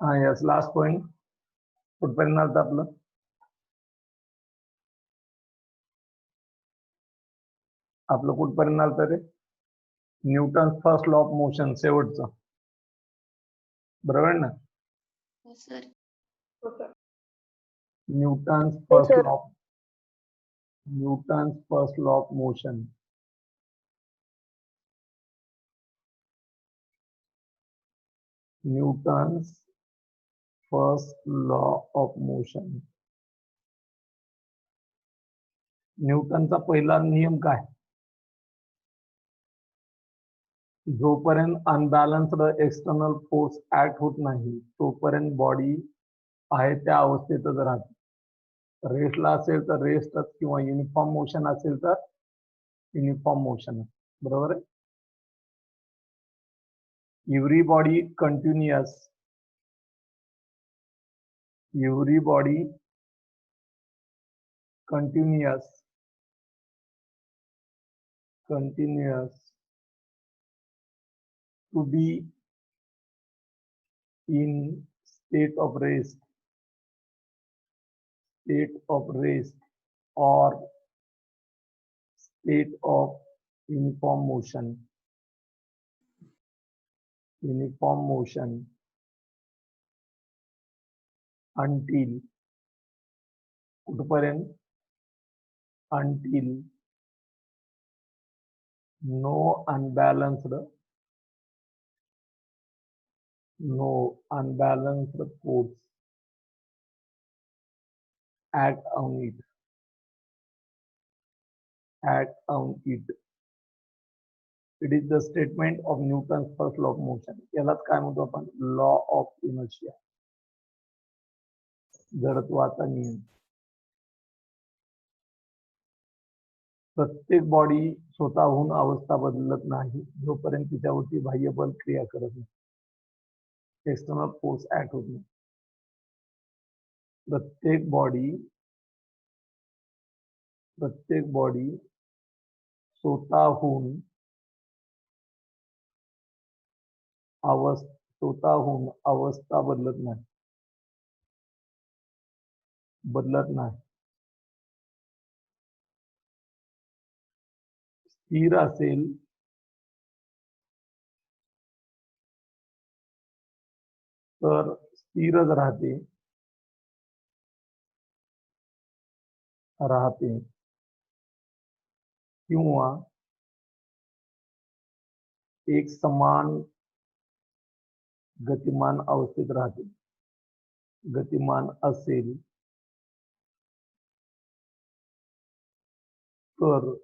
हा yes last point कुठपर्यंत आलं आपलं कुठपर्यंत आलं रे Newton first law of motion शेवटचं बरोबर ना हो सर. न्यूटन हो first sir. Law of motion Newton's first law of motion न्यूटनचा पहिला नियम काय जोपर्यंत अनबॅलन्स्ड एक्सटर्नल फोर्स ऍक्ट होत नाही तोपर्यंत बॉडी आहे त्या अवस्थेतच राहते रेस्टला असेल तर रेस्टच किंवा युनिफॉर्म मोशन असेल तर युनिफॉर्म मोशन बरोबर आहे every body continuous to be in state of rest or state of uniform motion until कुठपर्यंत until no unbalanced force act on it it is the statement of Newton's first law of motion यालाच काय म्हणतो आपण law of inertia जडत्वाचा नियम प्रत्येक body स्वतःहून अवस्था बदलत नाही जोपर्यंत तिच्यावरती बाह्य बल क्रिया करत नाही एक्सटर्नल फोर्स ऍक्ट होत नाही प्रत्येक बॉडी स्वतःहून अवस्था बदलत नाही स्थिर असेल तर स्थिरच राहते किंवा एक समान गतिमान अवस्थेत राहते गतिमान असेल तर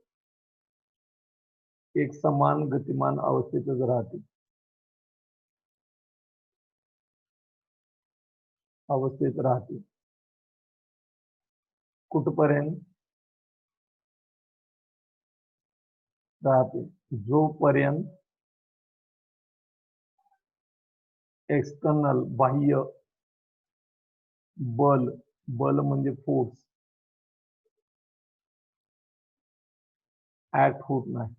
एक समान गतिमान अवस्थेतच राहते कुठपर्यंत राहते जोपर्यंत एक्सटर्नल बाह्य बल म्हणजे फोर्स ऍक्ट होत नाही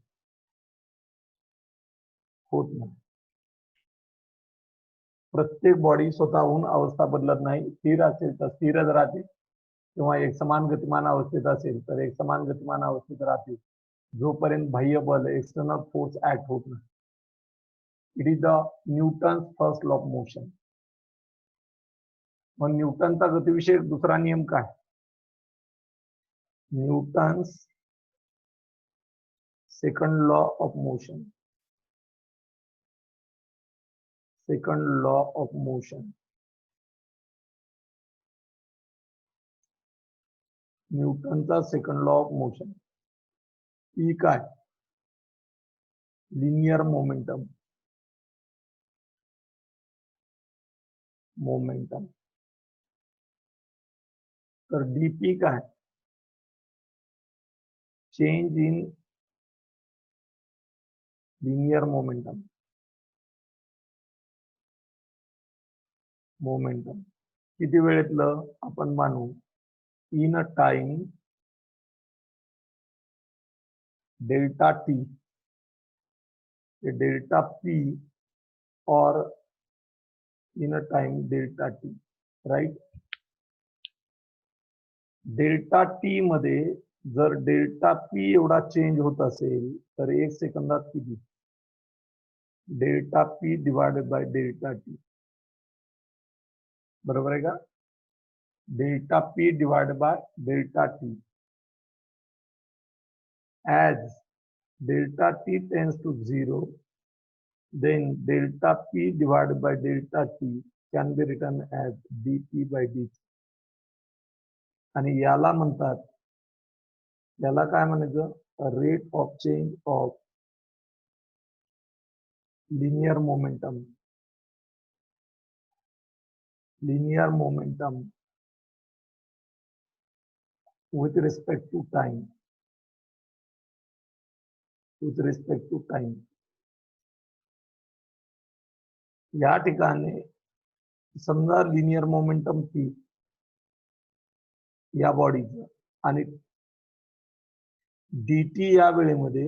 प्रत्येक बॉडी स्वतःहून अवस्था बदलत नाही स्थिर असेल तर स्थिरच राहते किंवा एक समान गतिमान अवस्थेत असेल तर एक समान गतिमान अवस्थेत राहते जोपर्यंत बाह्य बल एक्सटर्नल फोर्स ऍक्ट होत नाही it is the Newton's first law of motion मग न्यूटनचा गतिविषयक दुसरा नियम काय Newton's second law of motion न्यूटनचा सेकंड लॉ ऑफ मोशन ही काय लिनियर मोमेंटम तर डीपी काय चेंज इन लिनियर मोमेंटम किती वेळेतलं आपण मानू in a time delta t delta p or in a time delta t, right. Delta t मध्ये जर डेल्टा पी एवढा चेंज होत असेल तर 1 सेकंदात किती? Delta P divided by delta T, बरोबर आहे का? Delta P divided by delta T. As delta t tends to 0, then delta p divided by delta t can be written as dp by dt. आणि याला म्हणतात, याला काय म्हणायचं? Rate of change of linear momentum. Linear momentum with respect to time. With respect to time. या ठिकाणी समजा linear momentum p या बॉडीचं आणि dt या वेळेमध्ये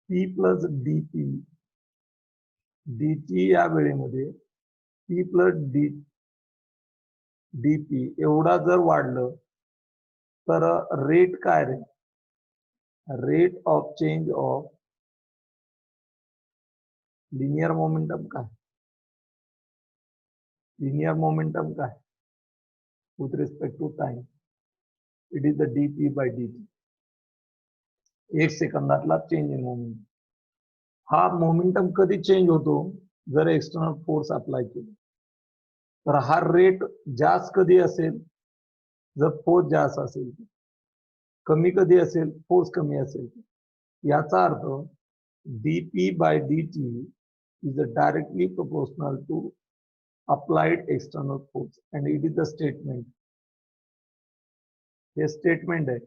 p प्लस dp, dt या वेळेमध्ये p प्लस dp एवढा जर वाढलं तर रेट काय रे? Rate of change of linear momentum काय? लिनियर मोमेंटम काय? With respect to time, it is the dp by dt. 1 सेकंदातला चेंज इन मोमेंटम. हा मोमेंटम कधी चेंज होतो? जर एक्सटर्नल फोर्स अप्लाय केला. तर हा रेट जास्त कधी असेल? जर फोर्स जास्त असेल. कमी कधी असेल? फोर्स कमी असेल. याचा अर्थ dp by dt is directly proportional to applied external force and it is the statement. हे स्टेटमेंट आहे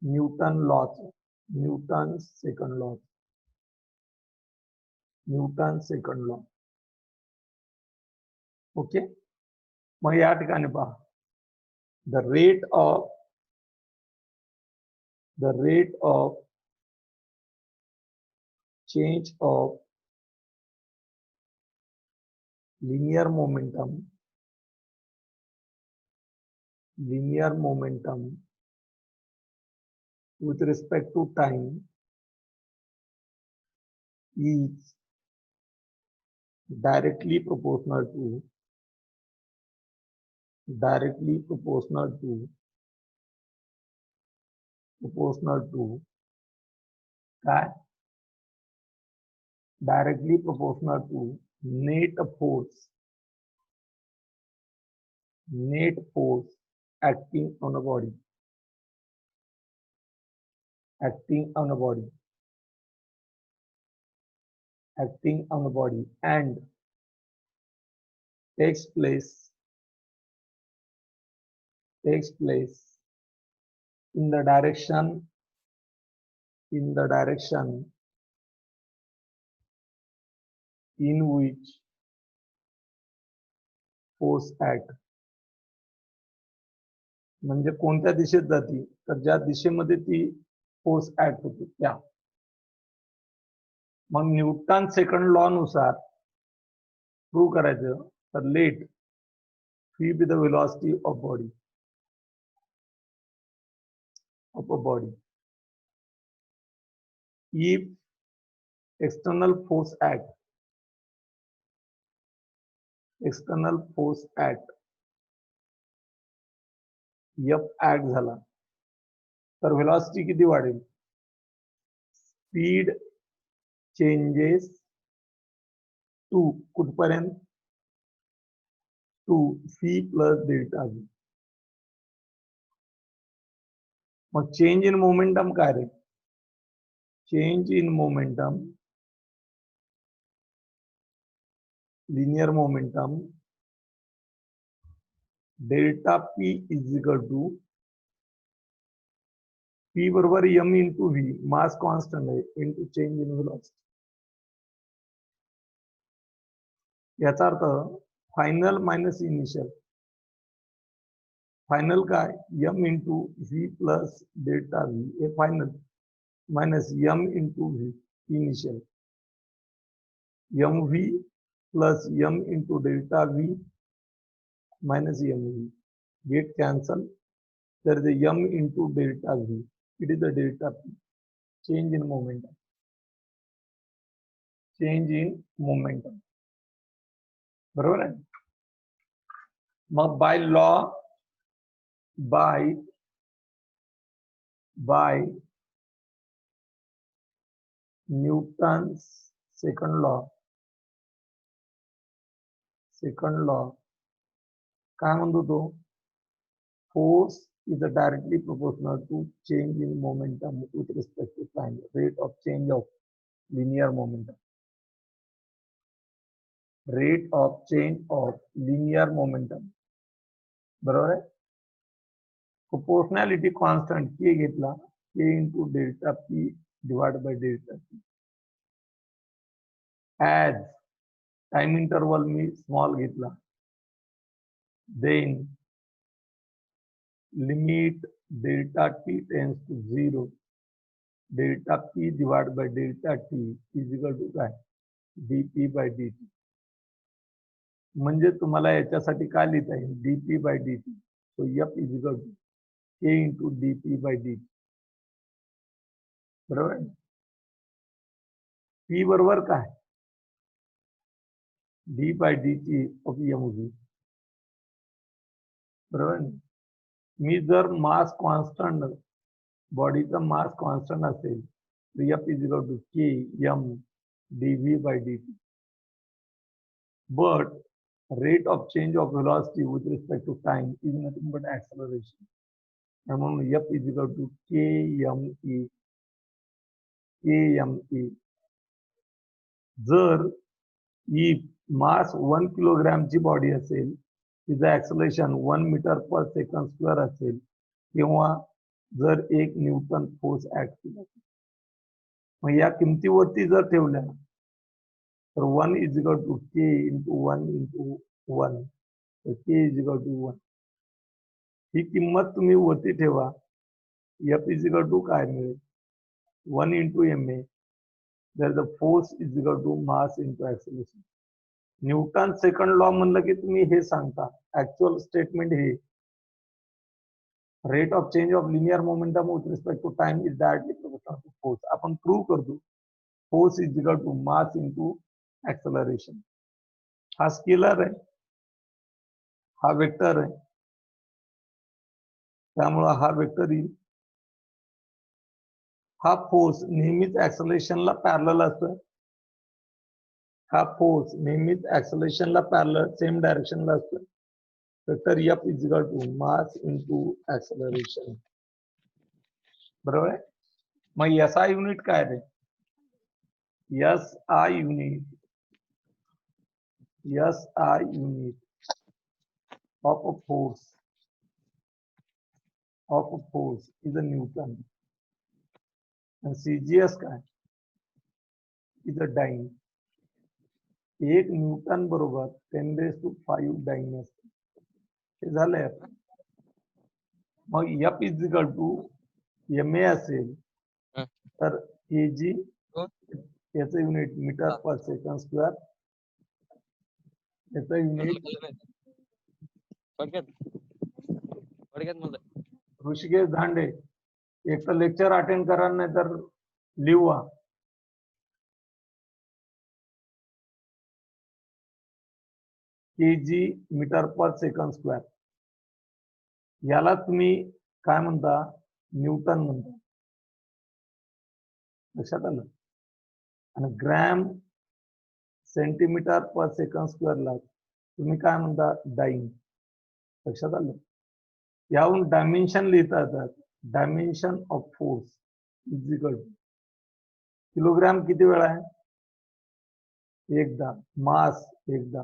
Newton launch, Newton second law, Newton second law. Okay. मग या ठिकाणी पहा, the rate of change of linear momentum with respect to time is directly proportional to काय? Directly proportional to net force acting on a body, and takes place in the direction in which force act. म्हणजे कोणत्या दिशेत जाती? तर ज्या दिशेमध्ये ती force act होते त्या. मग न्यूटन सेकंड लॉ नुसार प्रूव्ह करायचं तर late v be the velocity of a body. If external force act F act झाला तर व्हेलॉसिटी किती वाढेल? स्पीड चेंजेस टू कुठपर्यंत? To c plus delta v. मग चेंज इन मोमेंटम काय रे? Change in momentum, linear momentum delta p is equal to p बरोबर m into v, mass constant आहे, इंटू चेंज इन व्हेलॉसिटी. याचा अर्थ final minus initial. Final काय? m into v plus delta v हे final minus m into v initial. mv plus m into delta v minus mv. Get cancel. There is a m into delta v. It is the delta p. Change in momentum. Change in momentum. बरोबर आहे. मग by law, by Newton's second law काय म्हणतो तो, force is directly proportional to change in momentum with respect to time, rate of change of linear momentum. Rate of change of linear momentum. बरोबर आहे. Proportionality constant k घेतला, k into delta p divided by delta p. As time interval me small घेतला, then limit delta t tends to 0, delta p divided by delta t is equal to काय, dp by dt. म्हणजे तुम्हाला याच्यासाठी काय लिहिता येईल, dp by dt. So f is equal to k into dp by dt. बरोबर. p बरोबर काय, d by dt of mv. बरोबर. मी जर मास कॉन्स्टंट, बॉडीचा मास कॉन्स्टंट असेल तर f is equal to k m dv by dt. But rate of change of velocity with respect to time is nothing but acceleration. म्हणून f is equal to kme. जर ही मास 1 किलोग्रामची body असेल, तिचं acceleration 1 metre per second square असेल, किंवा जर 1 Newton force act केला, मग या किमतीवरती जर ठेवल्या तर 1 is equal to k into 1 into 1, तर k is equal to 1. ही किंमत तुम्ही वरती ठेवा, f is equal to काय मिळेल, 1 into ma. There the force is equal to mass into acceleration. Newton second law म्हणलं की तुम्ही हे सांगता, ऍक्च्युअल स्टेटमेंट हे, rate of change of linear momentum with respect to time is directly proportional to force. आपण prove करतो force is equal to mass into acceleration. हा scalar आहे, हा वेक्टर आहे, त्यामुळे हा वेक्टर येईल. हा फोर्स नेहमीच ऍक्सलरेशनला पॅरलल असतो. हा फोर्स नेहमीच ऍक्सलरेशनला पॅरलल सेम डायरेक्शनला असतो. Vector F is equal to mass into acceleration. बरोबर आहे. मग एस आय युनिट काय रे, S I unit of a force is a newton. CGS काय, इज अ डाईन. 1 न्यूटन बरोबर 10⁵ डाईन असते. हे झालंय. मग F is equal to m a असेल तर केजी याचं unit metre per second square, याचं युनिट ऋषिकेश धांडे. एक तर लेक्चर अटेंड करा, नाही तर लिहवा. KG metre per second square, याला तुम्ही काय म्हणता, न्यूटन म्हणता. लक्षात आलं. आणि ग्रॅम सेंटीमीटर पर सेकंड स्क्वेअरला तुम्ही काय म्हणता, डाईन. लक्षात आलं. याहून डायमेन्शन लिहिता येतात. Dimension of force is equal to kilogram किती वेळा आहे, एकदा. मास एकदा.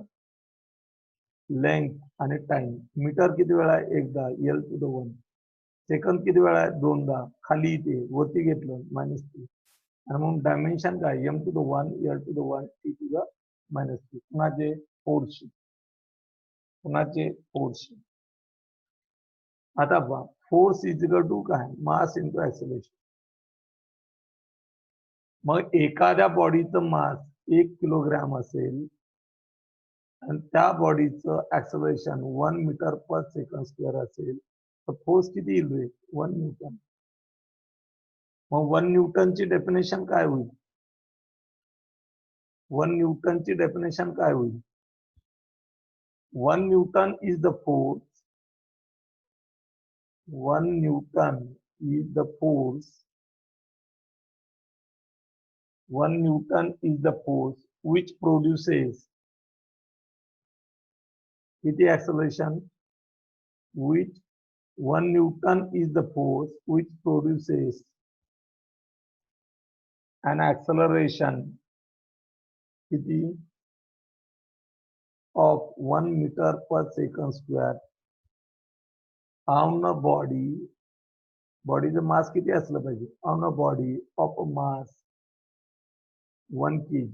लेंथ आणि टाइम. मीटर किती वेळा आहे, एकदा, L⁻². सेकंद किती वेळा आहे, दोनदा. खाली इथे वरती घेतलं -3. आणि मग डायमेन्शन काय, m⁻⁴, L⁻⁴, T⁻⁻3. कुणाचे, फोर्सची. आता पहा, फोर्स इज इक्वल टू काय, मास इंटू ऍक्सलरेशन. मग एखाद्या बॉडीचं मास 1 किलोग्रॅम असेल आणि त्या बॉडीचं acceleration 1 metre per second square असेल तर फोर्स किती येईल रे? 1 न्यूटन. मग 1 न्यूटनची डेफिनेशन काय होईल? 1 न्यूटनची डेफिनेशन काय होईल? 1 Newton is the force. 1 Newton is the force. 1 Newton is the force which produces the acceleration. Which 1 Newton is the force which produces an acceleration of 1 meter per second square on a body. बॉडीचं मास किती असलं पाहिजे? On a body of a mass 1 kg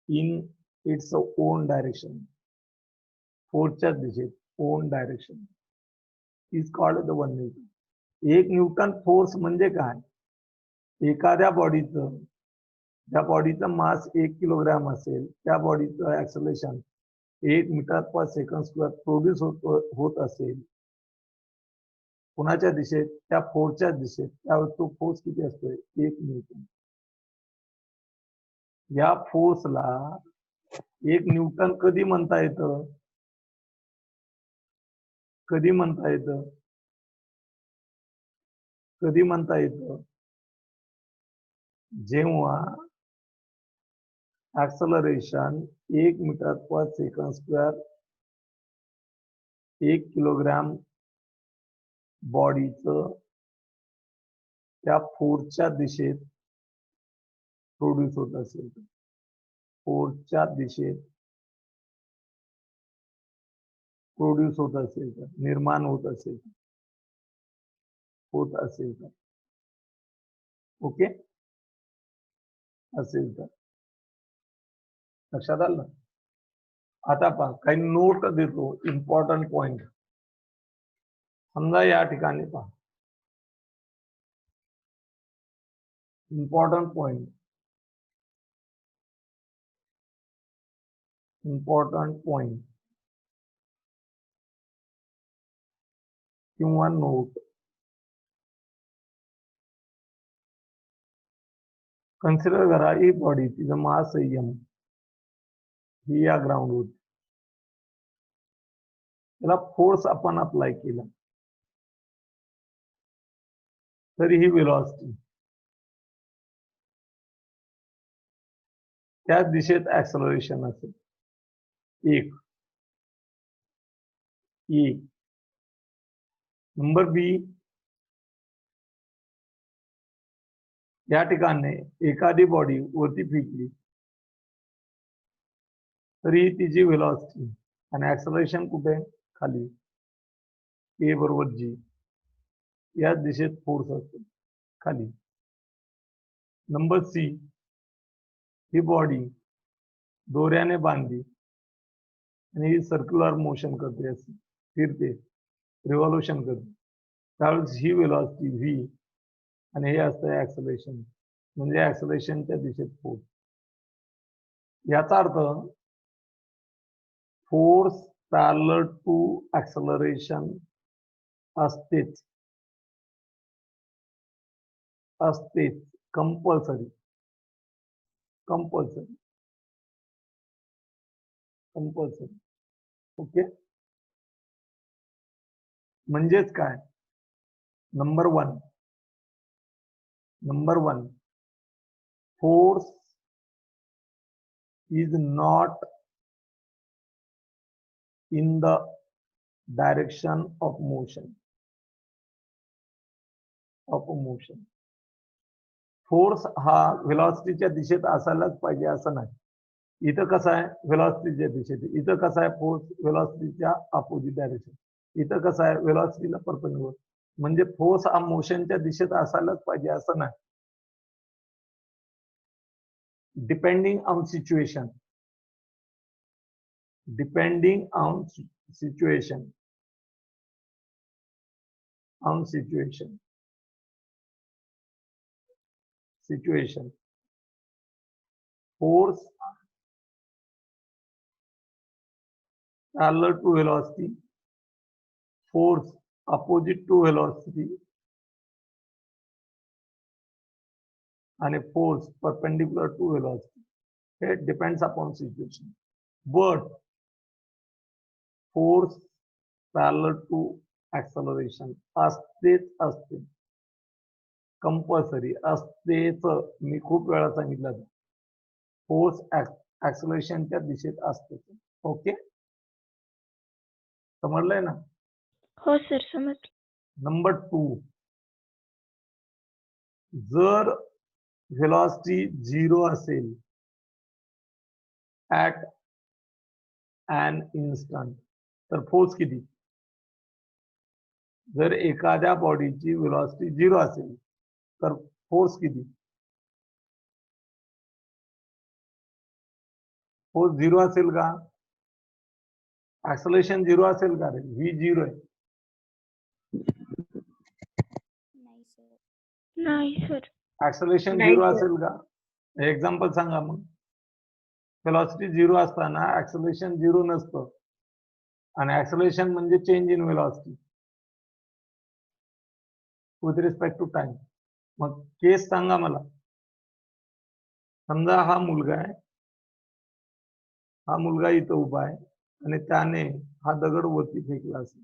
in its own direction. फोर्सच्या दिशेत on direction is called the 1 Newton. 1 Newton force म्हणजे काय? एखाद्या बॉडीचं, ज्या बॉडीचं मास 1 किलोग्रॅम असेल त्या बॉडीचं acceleration 1 metre per second square produce होत असेल कुणाच्या दिशेत? त्या फोर्सच्या दिशेत. त्यावेळेस तो फोर्स किती असतोय? 1 न्यूटन. या फोर्सला 1 न्यूटन कधी म्हणता येतं? कधी म्हणता येतं? कधी म्हणता येतं? जेव्हा acceleration 1 metre per second square 1 kilogram बॉडीचं त्या फोर्सच्या दिशेत प्रोड्यूस होत असेल, फोर्सच्या दिशेत प्रोड्यूस होत असेल तर, निर्माण होत असेल तर, ओके असेल तर. लक्षात आलं? आता पहा काही नोट देतो, इम्पॉर्टंट पॉइंट. समजा या ठिकाणी पहा इम्पॉर्टंट पॉइंट, किंवा नोट. कन्सिडर करा ही बॉडी, तिचं मास आहे m, ही या ग्राउंड होती, त्याला फोर्स आपण अप्लाय केला तरी ही वेलॉसिटी त्या दिशेत ऍक्सलरेशन असेल 1. नंबर बी, या ठिकाणी एखादी बॉडी वरती फेकली तरी तिची वेलॉसिटी आणि ऍक्सलरेशन कुठे? खाली. ए बरोबर जी, या दिशेत फोर्स असतो खाली. नंबर सी, ही बॉडी दोऱ्याने बांधली आणि ही सर्क्युलर मोशन करते, असे फिरते, रिव्हॉल्युशन करते, त्यावेळेस ही वेलॉसिटी व्ही आणि हे असतं ऍक्सलरेशन, म्हणजे ऍक्सलरेशनच्या दिशेत फोर्स. याचा अर्थ फोर्स पॅरलल टू ऍक्सलरेशन असतेच, कंपल्सरी. ओके. म्हणजेच काय? Number one, force is not in the direction of motion. Force हा व्हेलॉसिटीच्या दिशेत असायलाच पाहिजे असं नाही. इथं कसं आहे? व्हेलॉसिटीच्या दिशेत. इथं कसं आहे? फोर्स व्हेलॉसिटीच्या अपोजिट डायरेक्शन. इथं कसं आहे? व्हेलॉसिटीला परपेंडिक्युलर. म्हणजे फोर्स हा मोशनच्या दिशेत असायलाच पाहिजे असं नाही. Depending on situation, situation force parallel to velocity, force opposite to velocity, and a force perpendicular to velocity. It depends upon situation. But force parallel to acceleration असतेच असते, कंपल्सरी असतेच. मी खूप वेळा सांगितलं, फोर्स ऍक्सलरेशनच्या दिशेत असते. ओके, समजलंय ना? हो सर, समज. नंबर 2, जर व्हेलॉसिटी 0 असेल ऍट ॲन इन्स्टंट, तर फोर्स किती? जर एखाद्या बॉडीची व्हेलॉसिटी 0 असेल तर फोर्स किती? फोर्स 0 असेल का? ऍक्सलरेशन 0 असेल का रे? व्ही 0 आहे. नाही सर. ऍक्सलरेशन नाही 0 सर. असेल का? एक्झाम्पल सांगा मग. व्हेलॉसिटी 0 असताना ऍक्सलरेशन 0 नसतं, आणि ऍक्सलरेशन म्हणजे change in velocity with respect to time. मग केस सांगा मला. समजा हा मुलगा आहे, हा मुलगा इथं उभा आहे आणि त्याने हा दगड वरती फेकला असेल.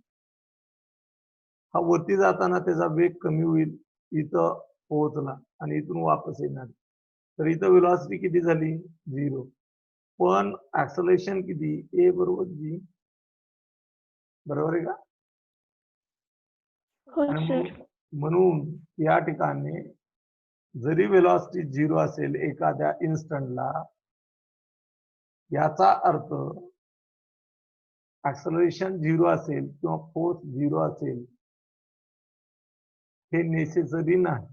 हा वरती जाताना त्याचा वेग कमी होईल, इथं पोहोचला आणि इथून वापस येणार. तर इथं व्हेलॉसिटी किती झाली? 0. पण ऍक्सलरेशन किती? ए बरोबर जी. बरोबर आहे का? हो आणि सर. म्हणून या ठिकाणी जरी व्हेलॉसिटी 0 असेल एखाद्या इन्स्टंटला, याचा अर्थ ऍक्सलरेशन 0 असेल किंवा फोर्स 0 असेल हे नेसेसरी नाही.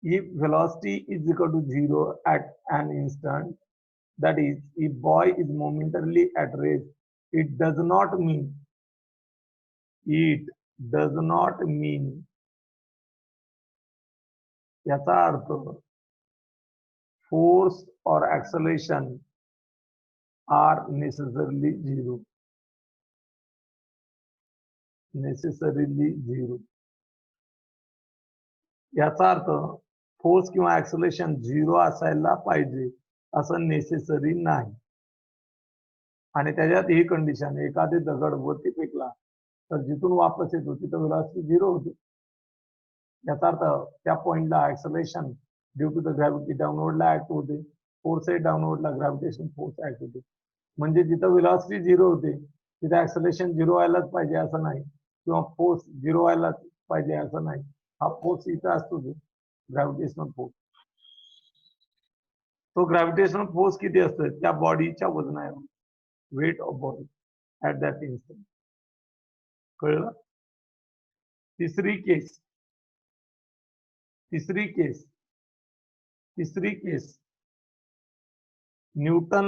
If velocity is equal to 0 at an instant, that is, if boy is momentarily at rest, it does not mean याचा अर्थ force or acceleration are necessarily 0. याचा अर्थ फोर्स किंवा ऍक्सलरेशन 0 असायला पाहिजे असं नेसेसरी नाही. आणि त्याच्यात ही कंडिशन, एखादे दगड वरती फेकला तर जिथून वापस येतो तिथं व्हेलॉसिटी 0 होते. याचा अर्थ त्या पॉइंटला acceleration due to the gravity डाऊनवर्डला ऍक्ट होते, फोर्स आहे डाऊनवर्डला ग्रॅव्हिटेशन फोर्स ऍक्ट होते. म्हणजे जिथं व्हेलॉसिटी 0 होते तिथं ऍक्सलरेशन 0 व्हायलाच पाहिजे असं नाही, किंवा फोर्स 0 व्हायलाच पाहिजे असं नाही. हा फोर्स इथं असतो, ग्रॅव्हिटेशनल फोर्स. तो ग्रॅव्हिटेशनल फोर्स किती असतो? त्या बॉडीच्या वजनावर, weight of body at that instant. कळलं? तिसरी case Newton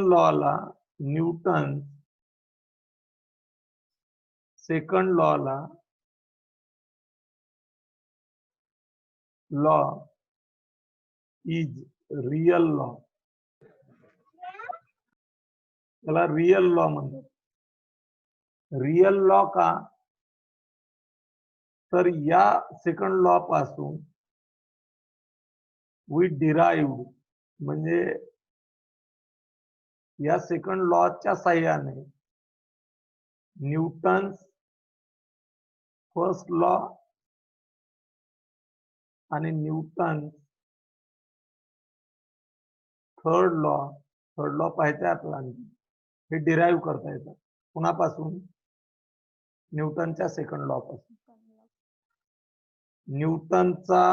second law is real law. त्याला रियल लॉ म्हणतात. रियल लॉ का? तर या सेकंड लॉ पासून वी डिराइव्ड, म्हणजे या सेकंड लॉच्या साह्याने न्यूटन फर्स्ट लॉ आणि न्यूटन थर्ड लॉ पाहायचा आपल्याला. हे डिराइव्ह करता येतात कुणापासून? न्यूटनच्या सेकंड लॉ पासून. न्यूटनचा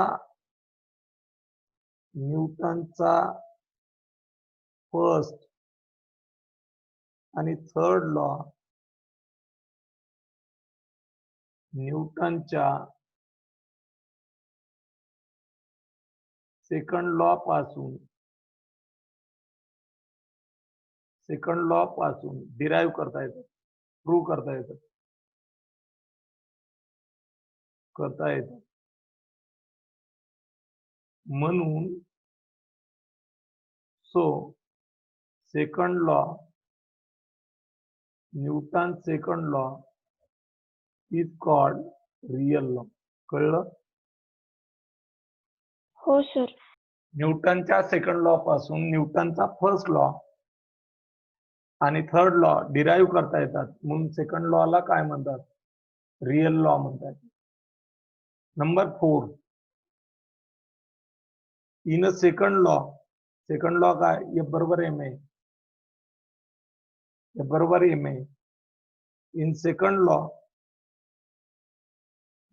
फर्स्ट आणि थर्ड लॉ न्यूटनच्या सेकंड लॉ पासून डिराइव्ह करता येतात, प्रूव्ह करता येतात. म्हणून so second law, Newton second law is called real law. कळलं? हो सर. न्यूटनच्या सेकंड लॉ पासून न्यूटनचा फर्स्ट लॉ आणि थर्ड लॉ डिराईव्ह करता येतात, म्हणून सेकंड लॉला काय म्हणतात? रियल लॉ म्हणतात. Number 4, in a second law काय? F बरोबर ma. F बरोबर ma. इन सेकंड लॉ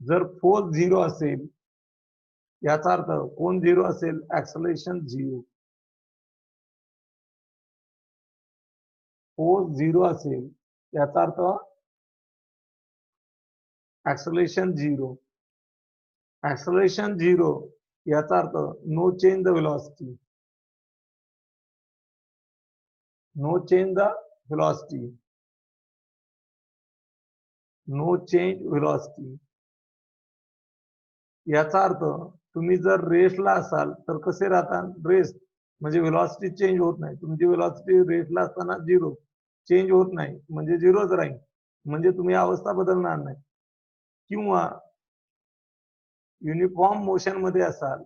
जर फोर्स 0 असेल, याचा अर्थ कोण 0 असेल? ऍक्सलरेशन 0. फोर्स 0 असेल याचा अर्थ ऍक्सलरेशन 0. ऍक्सलरेशन 0 याचा अर्थ no change the velocity. No change the velocity. No change velocity याचा अर्थ तुम्ही जर रेस्टला असाल तर कसे राहता? रेस्ट म्हणजे व्हेलॉसिटी चेंज होत नाही. तुमची व्हेलॉसिटी रेस्टला असताना 0 चेंज होत नाही, म्हणजे 0च राहील, म्हणजे तुम्ही अवस्था बदलणार नाही. किंवा युनिफॉर्म मोशन मध्ये असाल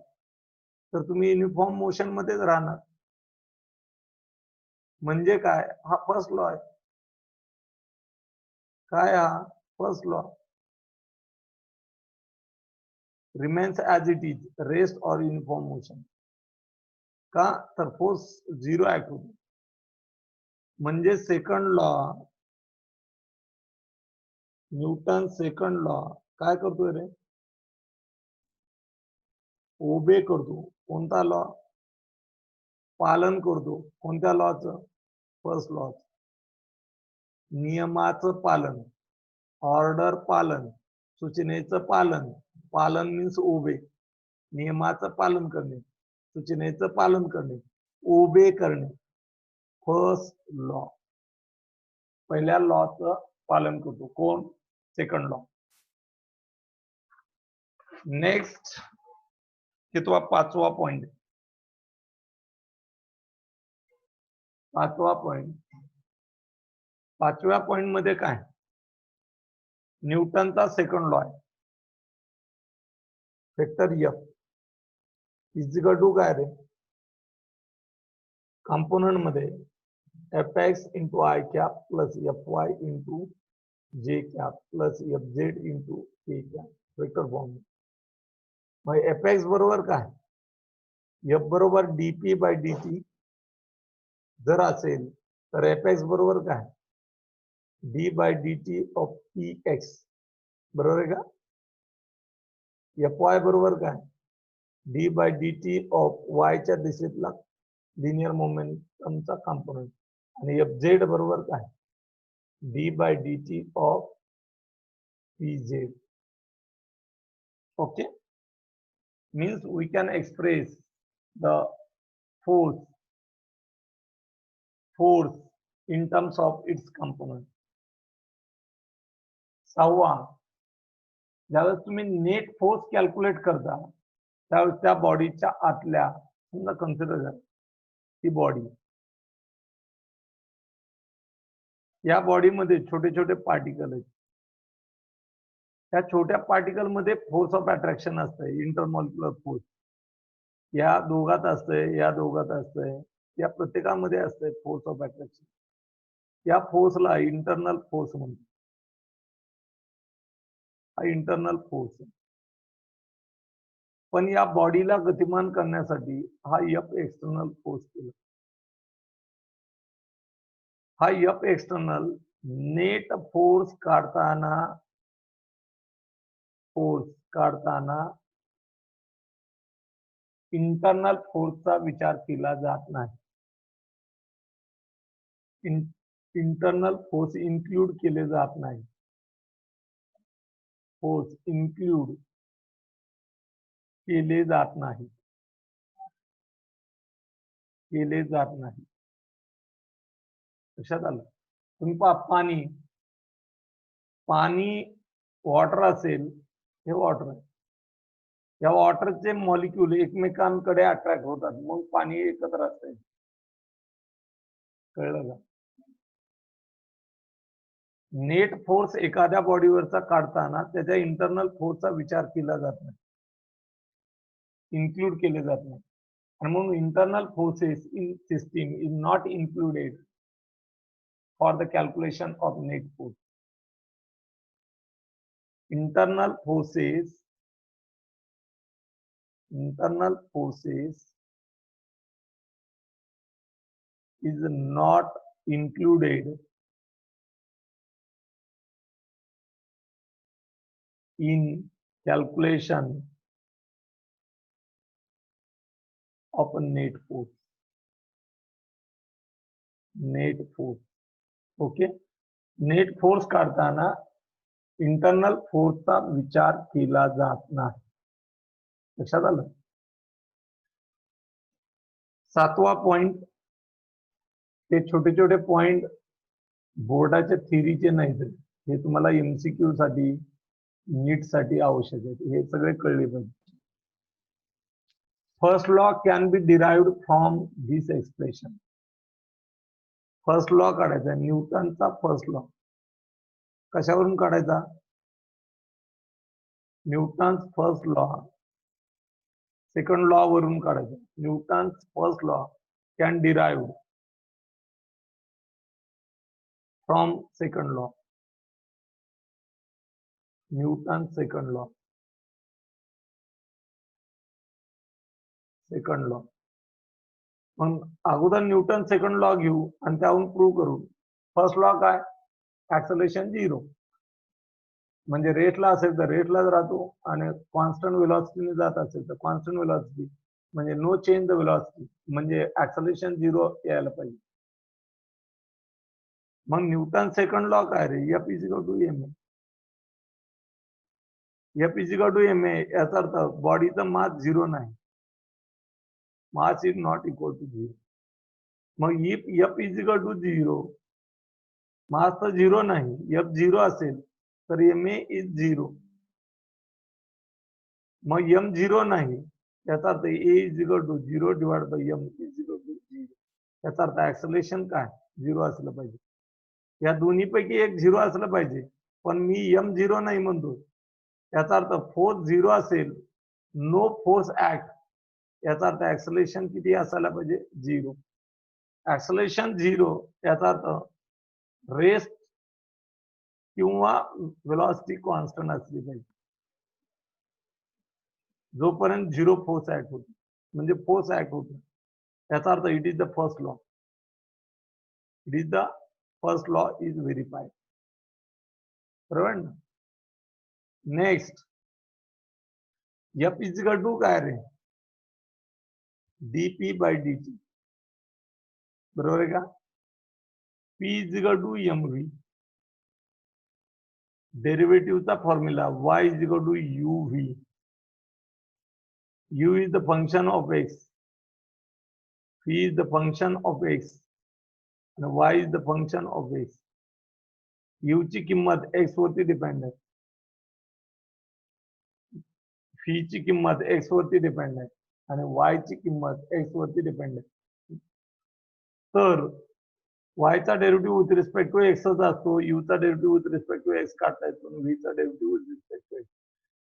तर तुम्ही युनिफॉर्म मोशन मध्येच राहणार. म्हणजे काय? हा फर्स्ट लॉ आहे. काय हा? First law. Remains as it is, rest और युनिफॉर्म मोशन. का? तर फोर्स 0 ऍक्ट होतो. म्हणजे second law, Newton second law काय करतोय रे? ओबे करतो. कोणता लॉ? पालन करतो. कोणत्या लॉचं? First law. नियमाचं पालन, ऑर्डर पालन, सूचनेचं पालन. पालन मीन्स ओबे. नियमाचं पालन करणे, सूचनेचं पालन करणे, ओबे करणे. फर्स्ट लॉ, पहिल्या लॉचं पालन करतो. कोण? Second law. नेक्स्ट कितवा? 5वा पॉइंट. 5वा पॉइंट. 5व्या पॉइंट मध्ये काय? न्यूटनचा सेकंड लॉ आहे. Vector F is equal to काय रे? कंपोनंट मध्ये Fx into I cap plus Fy into J cap plus Fz into K cap. Vector form. मग Fx बरोबर काय? F बरोबर dp बाय dt जर असेल तर Fx बरोबर काय? d by dt of px. बरोबर आहे का? Fy बरोबर काय? d by dt of y च्या दिशेतला लिनियर मोमेंटमचा कंपोनंट. आणि Fz बरोबर काय? d by dt of pz. okay, means we can express the force in terms of its component. 6वा, ज्यावेळेस तुम्ही नेट फोर्स कॅल्क्युलेट करता त्यावेळेस त्या बॉडीच्या आतल्या, समजा कन्सिडर करा ती बॉडी, या बॉडीमध्ये छोटे छोटे पार्टिकल आहेत. त्या छोट्या पार्टिकल मध्ये फोर्स ऑफ अट्रॅक्शन असते, इंटरमॉलिक्युलर फोर्स. या दोघात असते, या दोघात असते, या प्रत्येकामध्ये असते फोर्स ऑफ अट्रॅक्शन. या फोर्सला इंटरनल फोर्स म्हणतात. हा इंटरनल फोर्स. पण या बॉडीला गतिमान करण्यासाठी हा F एक्सटर्नल फोर्स केला. हा F एक्सटर्नल नेट फोर्स काढताना इंटरनल फोर्सचा विचार केला जात नाही. इंटरनल फोर्स इन्क्लूड केले जात नाही. फोर्स इन्क्लूड केले जात नाही. केले जात नाही. लक्षात आलं? तुम्ही पहा, पाणी वॉटर असेल, हे वॉटर आहे. या वॉटरचे मॉलिक्यूल एकमेकांकडे अट्रॅक्ट होतात, मग पाणी एकत्र असते. कळलं का? नेट फोर्स एखाद्या बॉडीवरचा काढताना त्याच्या इंटरनल फोर्सचा विचार केला जात नाही, इन्क्लूड केले जात नाही. आणि म्हणून internal forces in system is not included for the calculation of net force. internal forces is not included in calculation of a net force. Okay. Net force काढताना इंटरनल फोर्सचा विचार केला जात नाही. लक्षात आलं? 7वा पॉइंट, ते छोटे छोटे पॉइंट बोर्डाच्या थिअरीचे नाहीत, हे तुम्हाला MCQ साठी नीट साठी आवश्यक आहे. हे सगळे कळले पाहिजे. First law can be derived from this expression. First law काढायचा, न्यूटनचा फर्स्ट लॉ कशावरून काढायचा? Newton's first law second law वरून काढायचा. Newton's first law can derived from second law. Newton second law. मग अगोदर न्यूटन सेकंड लॉ घेऊ आणि त्यावरून प्रूव्ह करू. फर्स्ट लॉ काय? ऍक्सलेरेशन 0. म्हणजे रेटला असेल तर रेटलाच राहतो, आणि कॉन्स्टंट व्हेलॉसिटीने जात असेल तर कॉन्स्टंट व्हेलॉसिटी, म्हणजे नो चेंज द व्हेलॉसिटी, म्हणजे ऍक्सलेरेशन 0 यायला पाहिजे. मग न्यूटन सेकंड लॉ काय रे? F = ma. F = ma याचा अर्थ बॉडीचं मास 0 नाही. Mass is not equal to 0. मग F = 0, मास तर 0 नाही, F 0 असेल तर ma इज 0. मग m 0 नाही, याचा अर्थ a = 0 डिवाइड बाय m = 0. याचा अर्थ ऍक्सलेरेशन काय? 0 असलं पाहिजे. या दोन्हीपैकी एक 0 असलं पाहिजे, पण मी m 0 नाही म्हणतो. याचा अर्थ फोर्स 0 असेल, नो फोर्स ऍक्ट, याचा अर्थ ऍक्सलेरेशन किती असायला पाहिजे? 0. ऍक्सलेरेशन 0 याचा अर्थ रेस्ट किंवा व्हेलॉसिटी कॉन्स्टंट असली पाहिजे. जोपर्यंत 0 फोर्स ऍक्ट होतो, म्हणजे फोर्स ऍक्ट होतो, याचा earth it is the first law. First law is verified. बरोबर ना? नेक्स्ट, F = काय रे? dp/dt. बरोबर आहे का? P = mv. डेरिव्हेटिव्हचा formula y = uv. u is the function of x, v is the function of x, and y is the function of x. u ची किंमत x वरती डिपेंड आहे, v ची किंमत x वरती डिपेंड आहे, आणि y ची किंमत x वरती डिपेंड आहे. तर y चा derivative with respect to x असतो, u चा derivative with respect to x काढता येतो, v चा derivative with respect to x.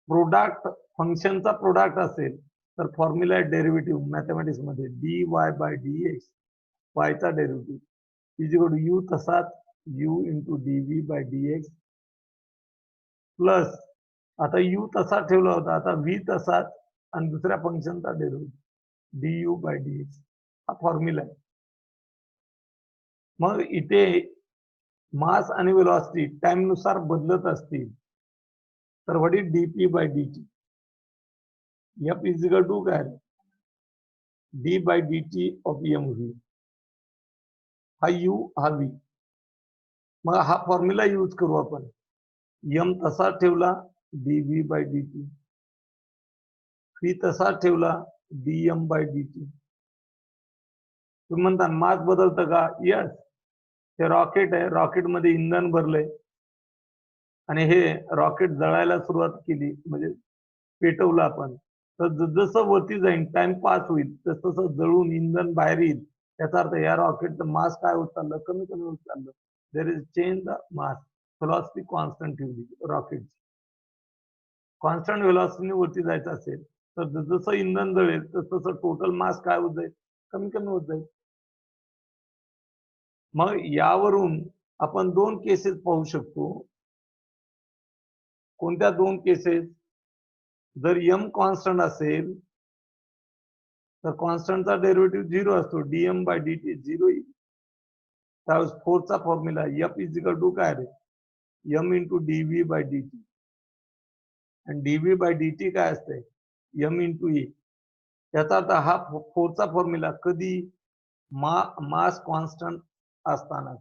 Product फंक्शनचा प्रोडक्ट असेल तर फॉर्म्युला आहे डेरिव्हेटिव्ह मॅथमॅटिक्स मध्ये dy/dx. y चा डेरिव्हेटिव्ह u तसाच u × dv/dx प्लस, आता u तसा ठेवला होता, आता v तसाच, आणि दुसऱ्या फंक्शनचा डेरिव्हेटिव्ह du/dx. हा फॉर्म्युला आहे. मग इथे मास आणि व्हेलॉसिटी टाइम नुसार बदलत असतील तर व्हॉट इज dp/dt? F = काय? d/dt of mv. हा u, हा v. मग हा फॉर्म्युला यूज करू आपण. m तसा ठेवला dv/dt, v तसा ठेवला dm/dt. तुम्ही म्हणता मास बदलतं का? यस. हे रॉकेट आहे, रॉकेट मध्ये इंधन भरलंय, आणि हे रॉकेट जळायला सुरुवात केली, म्हणजे पेटवलं आपण, तर जसं वरती जाईल, टाइम पास होईल, तसं जळून इंधन बाहेर येईल, याचा अर्थ या रॉकेटचं मास काय होत चाललं, कमी कमी होत चाललं. There is change the mass. Velocity constant ठेवली रॉकेटची. कॉन्स्टंट व्हेलॉसिटीने वरती जायचं असेल तर जसं इंधन जळेल तसं टोटल मास काय होत जाईल, कमी कमी होत जाईल. मग यावरून आपण दोन केसेस पाहू शकतो. कोणत्या दोन केसेस? जर m कॉन्स्टंट असेल तर कॉन्स्टंटचा डेरिव्हेटिव्ह 0 असतो, dm बाय dt 0 येईल. त्यावेळेस फोर्सचा formula F is equal to काय रे, m into dv by dt. आणि dv बाय dt काय असते, m इंटू e. याचा अर्थ हा फोर्सचा फॉर्म्युला कधी मास कॉन्स्टंट असताना.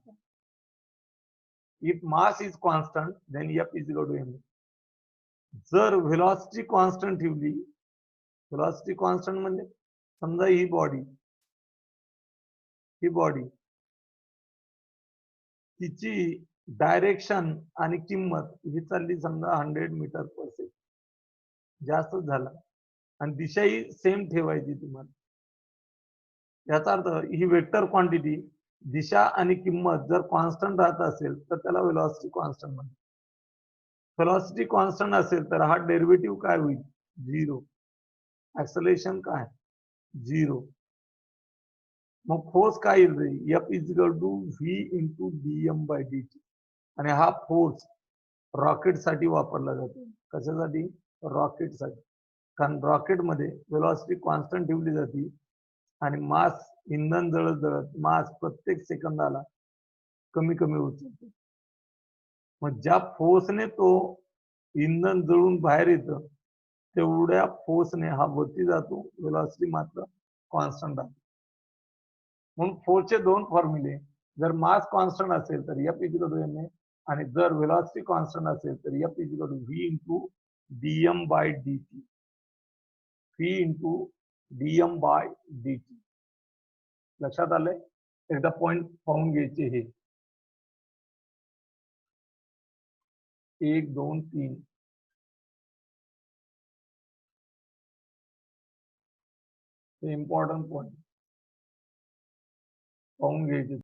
If mass is constant then F is equal to m. जर व्हेलॉसिटी कॉन्स्टंट ठेवली, व्हेलॉसिटी कॉन्स्टंट म्हणजे समजा ही बॉडी तिची डायरेक्शन आणि किंमत ही चालली समजा 100 मीटर पर सेकंड, जास्तच झाला, आणि दिशाही सेम ठेवायची तुम्हाला. याचा अर्थ ही वेक्टर क्वांटिटी दिशा आणि किंमत जर कॉन्स्टंट राहत असेल तर त्याला व्हेलॉसिटी कॉन्स्टंट म्हणतात. व्हेलॉसिटी कॉन्स्टंट असेल तर हा डेरिव्हेटिव्ह काय होईल, 0. ऍक्सलेरेशन काय, 0. मग फोर्स काय येईल, F is equal to V into dm by dt. आणि हा फोर्स रॉकेटसाठी वापरला जातो. कशासाठी, रॉकेटसाठी. कारण रॉकेटमध्ये व्हेलॉसिटी कॉन्स्टंट ठेवली जाते आणि मास, इंधन जळत जळत मास प्रत्येक सेकंदाला कमी कमी होत जातो. मग ज्या फोर्सने तो इंधन जळून बाहेर येतं तेवढ्या फोर्सने हा वरती जातो, व्हेलॉसिटी मात्र कॉन्स्टंट राहते. म्हणून फोर्सचे दोन फॉर्म्युले, जर मास कॉन्स्टंट असेल तर F is equal to ma, आणि जर व्हेलॉसिटी कॉन्स्टंट असेल तर F is equal to V into dm by dt. V into dm by dt. लक्षात आलंय? एकदा पॉइंट पाहून घ्यायचे हे 1 2 3. हे इम्पॉर्टंट पॉइंट पाहून घ्यायचे.